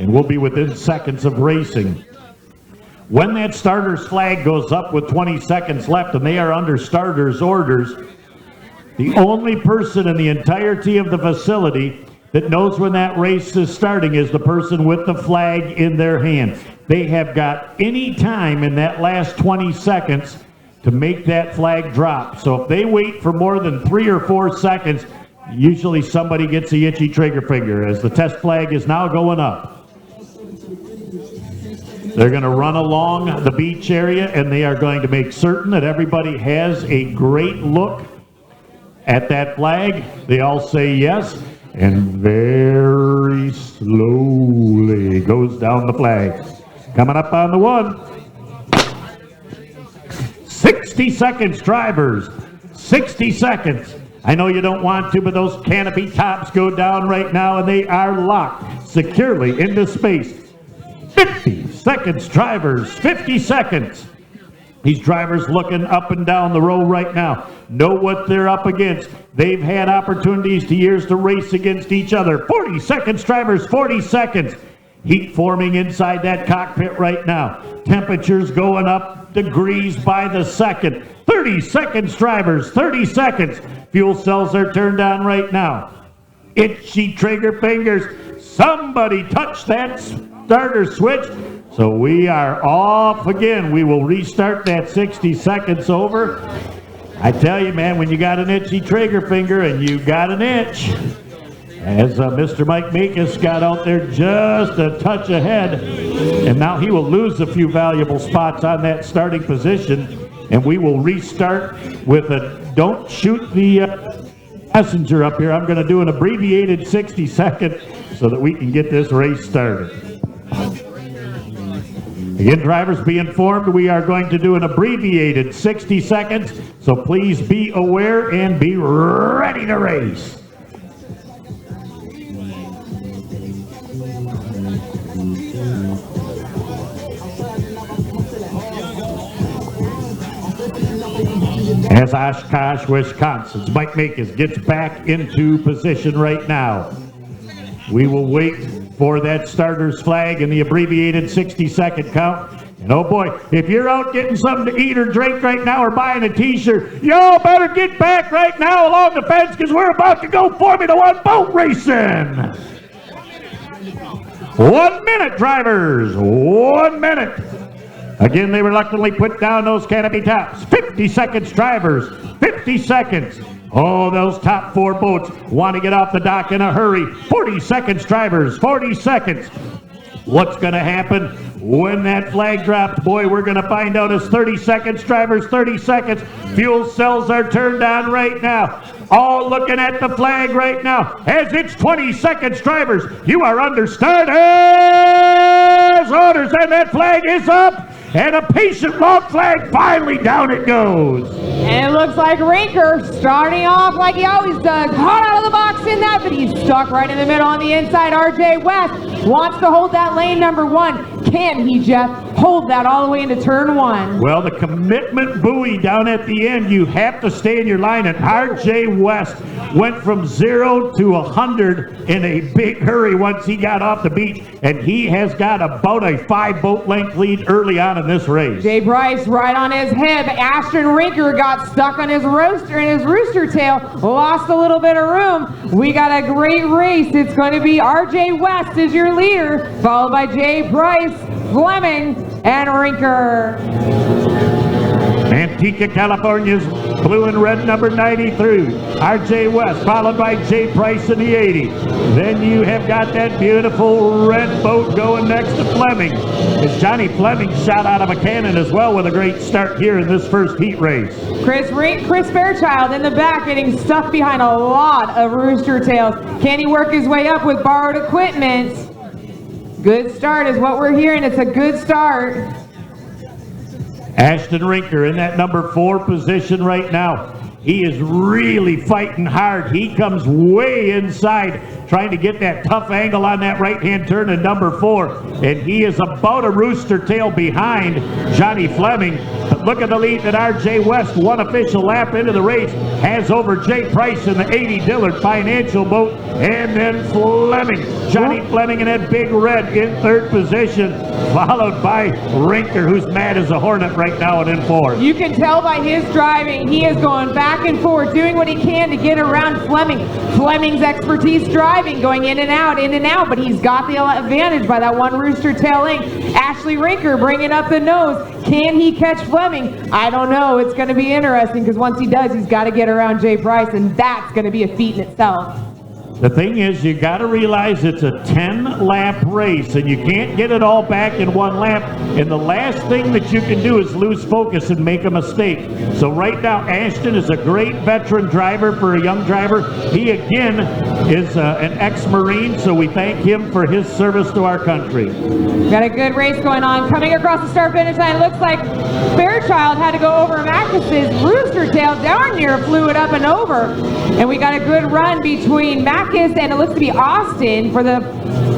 and we'll be within seconds of racing. When that starter's flag goes up with 20 seconds left and they are under starter's orders, the only person in the entirety of the facility that knows when that race is starting is the person with the flag in their hand. They have got any time in that last 20 seconds to make that flag drop. So if they wait for more than 3 or 4 seconds, usually somebody gets the itchy trigger finger as the test flag is now going up. They're going to run along the beach area and they are going to make certain that everybody has a great look at that flag. They all say yes, and very slowly goes down the flag. Coming up on the 1. 60 seconds, drivers. 60 seconds. I know you don't want to, but those canopy tops go down right now and they are locked securely into space. 50 seconds, drivers. 50 seconds. These drivers looking up and down the row right now know what they're up against. They've had opportunities to years to race against each other. 40 seconds, drivers, 40 seconds. Heat forming inside that cockpit right now. Temperatures going up degrees by the second. 30 seconds, drivers, 30 seconds. Fuel cells are turned on right now. Itchy trigger fingers. Somebody touch that starter switch. So we are off again. We will restart that 60 seconds over. I tell you, man, when you got an itchy trigger finger and you got an itch, as Mr. Mike Meekus got out there just a touch ahead, and now he will lose a few valuable spots on that starting position, and we will restart with a don't shoot the messenger up here. I'm going to do an abbreviated 60 second so that we can get this race started. Again, drivers, be informed we are going to do an abbreviated 60 seconds, so please be aware and be ready to race. As Oshkosh, Wisconsin's Mike Meekus gets back into position right now. We will wait for that starter's flag and the abbreviated 60-second count. And oh boy, if you're out getting something to eat or drink right now or buying a t-shirt, y'all better get back right now along the fence because we're about to go Formula One boat racing. 1 minute, drivers, 1 minute. Again, they reluctantly put down those canopy tops. 50 seconds, drivers, 50 seconds. Oh, those top 4 boats want to get off the dock in a hurry. 40 seconds, drivers, 40 seconds. What's going to happen when that flag drops? Boy, we're going to find out. As 30 seconds, drivers, 30 seconds. Fuel cells are turned on right now. All looking at the flag right now. As it's 20 seconds, drivers, you are under starters orders, and that flag is up. And a patient long flag, finally down it goes. And it looks like Rinker starting off like he always does. Hot out of the box in that, but he's stuck right in the middle on the inside. RJ West wants to hold that lane number 1. Can he, Jeff, hold that all the way into turn 1? Well, the commitment buoy down at the end, you have to stay in your line. And RJ West went from 0 to 100 in a big hurry once he got off the beach. And he has got about a 5-boat length lead early on in this race. Jay Bryce right on his hip. Ashton Rinker got stuck on his rooster tail, lost a little bit of room. We got a great race. It's going to be RJ West as your leader, followed by Jay Bryce, Fleming, and Rinker. Antigua, California's blue and red number 93, RJ West, followed by Jay Price in the 80. Then you have got that beautiful red boat going next to Fleming. As Johnny Fleming shot out of a cannon as well with a great start here in this first heat race. Chris Fairchild in the back getting stuck behind a lot of rooster tails. Can he work his way up with borrowed equipment? Good start is what we're hearing. It's a good start. Ashton Rinker in that number 4 position right now. He is really fighting hard. He comes way inside, trying to get that tough angle on that right-hand turn in number 4. And he is about a rooster tail behind Johnny Fleming. But look at the lead that R.J. West, one official lap into the race, has over Jay Price in the 80 Dillard Financial boat. And then Fleming, Johnny Fleming in that big red in 3rd position, followed by Rinker, who's mad as a hornet right now and in 4th. You can tell by his driving, he is going back and forth, doing what he can to get around Fleming. Fleming's expertise driving, going in and out, but he's got the advantage by that one rooster tail length. Ashley Rinker bringing up the nose. Can he catch Fleming? I don't know. It's going to be interesting because once he does, he's got to get around Jay Price, and that's going to be a feat in itself. The thing is, you got to realize it's a 10-lap race, and you can't get it all back in one lap. And the last thing that you can do is lose focus and make a mistake. So right now, Ashton is a great veteran driver for a young driver. He, again, is an ex-Marine, so we thank him for his service to our country. Got a good race going on. Coming across the start-finish line, it looks like Fairchild had to go over Mackis's rooster tail, darn near flew it up and over. And we got a good run between Mackis and it looks to be Austin for the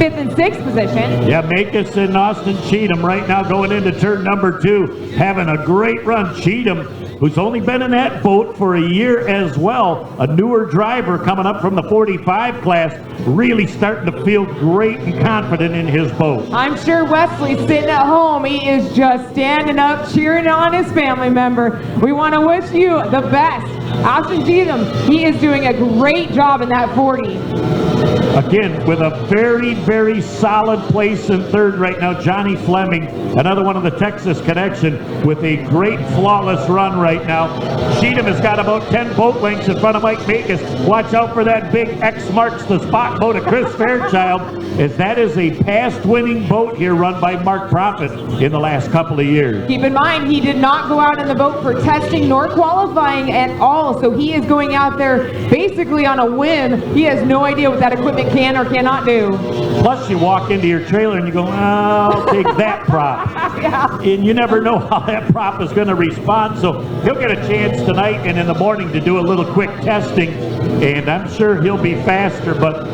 5th and 6th position. Yeah, Mackis and Austin Cheatham right now going into turn number 2, having a great run. Cheatham, who's only been in that boat for a year as well, a newer driver coming up from the 45 class, really starting to feel great and confident in his boat. I'm sure Wesley sitting at home, he is just standing up, cheering on his family member. We want to wish you the best. Austin Cheatham, he is doing a great job in that 40. Again, with a very, very solid place in 3rd right now, Johnny Fleming, another one of the Texas connection, with a great flawless run right now. Cheatham has got about 10 boat lengths in front of Mike Mackis. Watch out for that big X marks the spot boat of Chris Fairchild, as that is a past winning boat here run by Mark Profit in the last couple of years. Keep in mind, he did not go out in the boat for testing nor qualifying at all, so he is going out there basically on a whim. He has no idea what that equipment can or cannot do. Plus, you walk into your trailer and you go, I'll take that prop. Yeah. And you never know how that prop is going to respond, so he'll get a chance tonight and in the morning to do a little quick testing, and I'm sure he'll be faster. But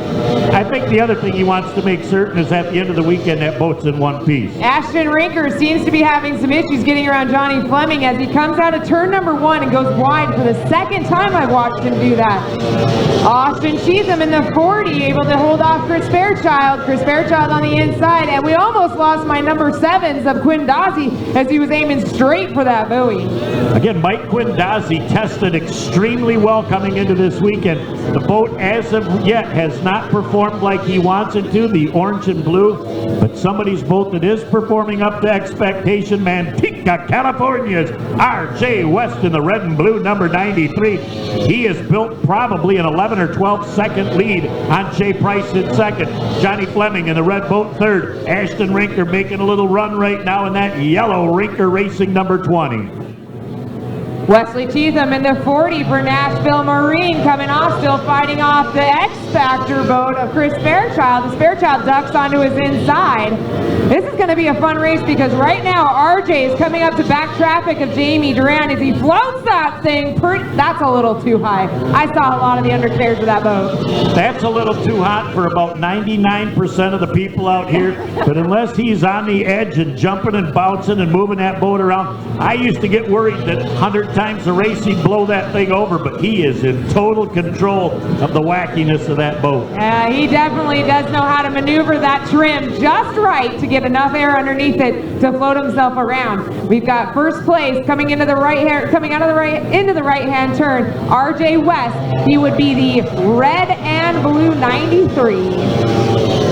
I think the other thing he wants to make certain is at the end of the weekend that boat's in one piece. Ashton Rinker seems to be having some issues getting around Johnny Fleming as he comes out of turn number 1 and goes wide for the 2nd time I've watched him do that. Austin Cheatham in the 40 able to hold off Chris Fairchild. Chris Fairchild on the inside, and we almost lost my number 7s of Quinn Dazzi as he was aiming straight for that buoy. Again, Mike Quindazzi tested extremely well coming into this weekend. The boat, as of yet, has not performed like he wants it to, the orange and blue, but somebody's boat that is performing up to expectation, Manteca, California's R.J. West in the red and blue, number 93. He has built probably an 11 or 12 second lead on Jay Price in 2nd. Johnny Fleming in the red boat 3rd. Ashton Rinker making a little run right now in that yellow Rinker Racing number 20. Wesley Cheatham in the 40 for Nashville Marine coming off, still fighting off the X-Factor boat of Chris Fairchild. As Fairchild ducks onto his inside. This is going to be a fun race because right now RJ is coming up to back traffic of Jamie Duran as he floats that thing. That's a little too high. I saw a lot of the undercarriage of that boat. That's a little too hot for about 99% of the people out here, but unless he's on the edge and jumping and bouncing and moving that boat around, I used to get worried that 100 times a race he'd blow that thing over, but he is in total control of the wackiness of that boat. He definitely does know how to maneuver that trim just right to get enough air underneath it to float himself around. We've got first place coming into the into the right hand turn. RJ West, he would be the red and blue 93.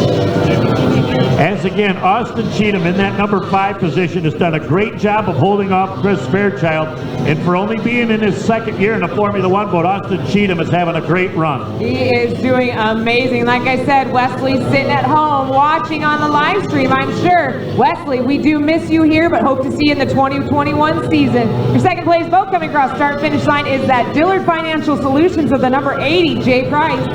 As again, Austin Cheatham in that number 5 position has done a great job of holding off Chris Fairchild, and for only being in his 2nd year in a Formula 1 boat, Austin Cheatham is having a great run. He is doing amazing. Like I said, Wesley's sitting at home watching on the live stream, I'm sure. Wesley, we do miss you here, but hope to see you in the 2021 season. Your 2nd place boat coming across start-finish line is that Dillard Financial Solutions of the number 80, Jay Price.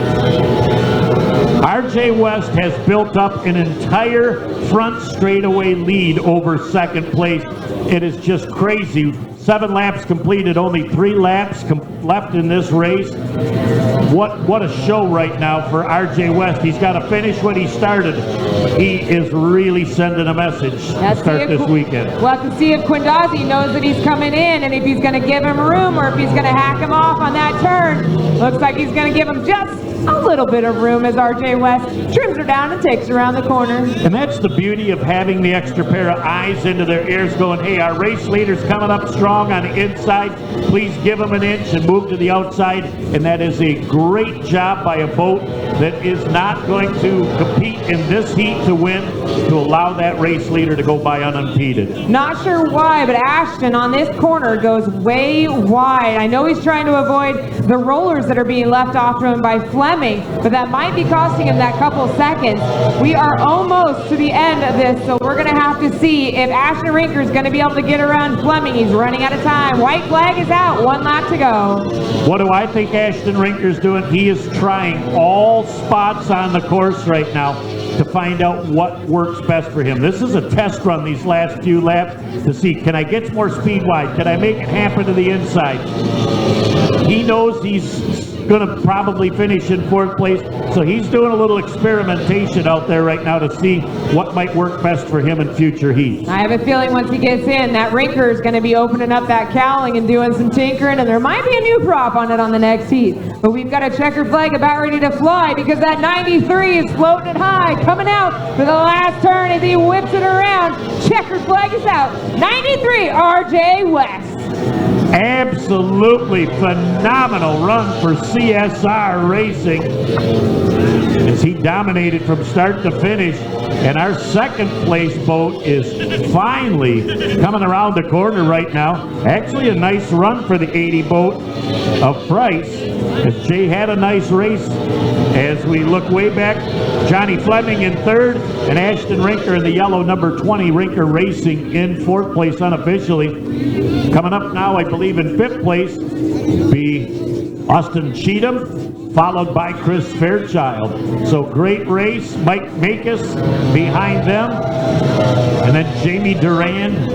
RJ West has built up an entire front straightaway lead over 2nd place. It is just crazy 7 laps completed, only 3 laps left in this race. What a show right now for RJ West. He's got to finish what he started. He is really sending a message to start this weekend. We'll have to see if Quindazzi knows that he's coming in and if he's going to give him room or if he's going to hack him off on that turn. Looks like he's going to give him just a little bit of room as RJ West trims her down and takes her around the corner. And that's the beauty of having the extra pair of eyes into their ears going, hey, our race leader's coming up strong on the inside. Please give him an inch and move to the outside. And that is a great job by a boat that is not going to compete in this heat to win, to allow that race leader to go by unimpeded. Not sure why, but Ashton on this corner goes way wide. I know he's trying to avoid the rollers that are being left off to him by Fleming, but that might be costing him that couple seconds. We are almost to the end of this, so we're going to have to see if Ashton Rinker is going to be able to get around Fleming. He's running out of time. White flag is out. 1 lap to go. What do I think Ashton Rinker's doing? He is trying all spots on the course right now to find out what works best for him. This is a test run these last few laps to see, can I get more speed wide? Can I make it happen to the inside? He knows he's going to probably finish in 4th place, so he's doing a little experimentation out there right now to see what might work best for him in future heats. I have a feeling once he gets in, that Rinker is going to be opening up that cowling and doing some tinkering, and there might be a new prop on it on the next heat. But we've got a checker flag about ready to fly because that 93 is floating it high, coming out for the last turn as he whips it around. Checker flag is out. 93, RJ West. Absolutely phenomenal run for CSR Racing as he dominated from start to finish. And our 2nd place boat is finally coming around the corner right now. Actually a nice run for the 80 boat of Price, as Jay had a nice race. As we look way back, Johnny Fleming in 3rd and Ashton Rinker in the yellow number 20, Rinker Racing in 4th place unofficially. Coming up now, I believe in 5th place, be Austin Cheatham, followed by Chris Fairchild. So great race. Mike Makis behind them. And then Jamie Durand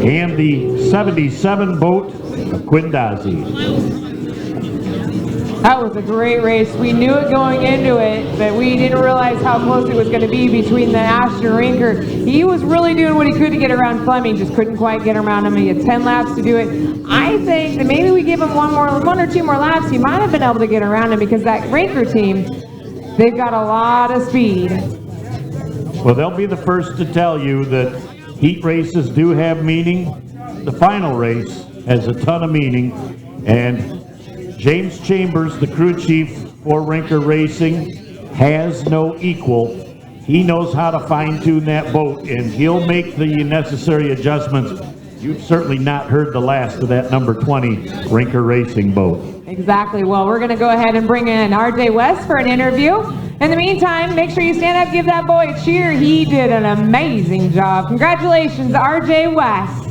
and the 77 boat of Quindazzi. That was a great race. We knew it going into it, but we didn't realize how close it was going to be between the Ashton Rinker. He was really doing what he could to get around Fleming, just couldn't quite get around him. He had 10 laps to do it. I think that maybe we give him one or 2 more laps, he might have been able to get around him because that Rinker team, they've got a lot of speed. Well, they'll be the first to tell you that heat races do have meaning. The final race has a ton of meaning, and James Chambers, the crew chief for Rinker Racing, has no equal. He knows how to fine-tune that boat, and he'll make the necessary adjustments. You've certainly not heard the last of that number 20 Rinker Racing boat. Exactly. Well, we're going to go ahead and bring in RJ West for an interview. In the meantime, make sure you stand up, give that boy a cheer. He did an amazing job. Congratulations, RJ West.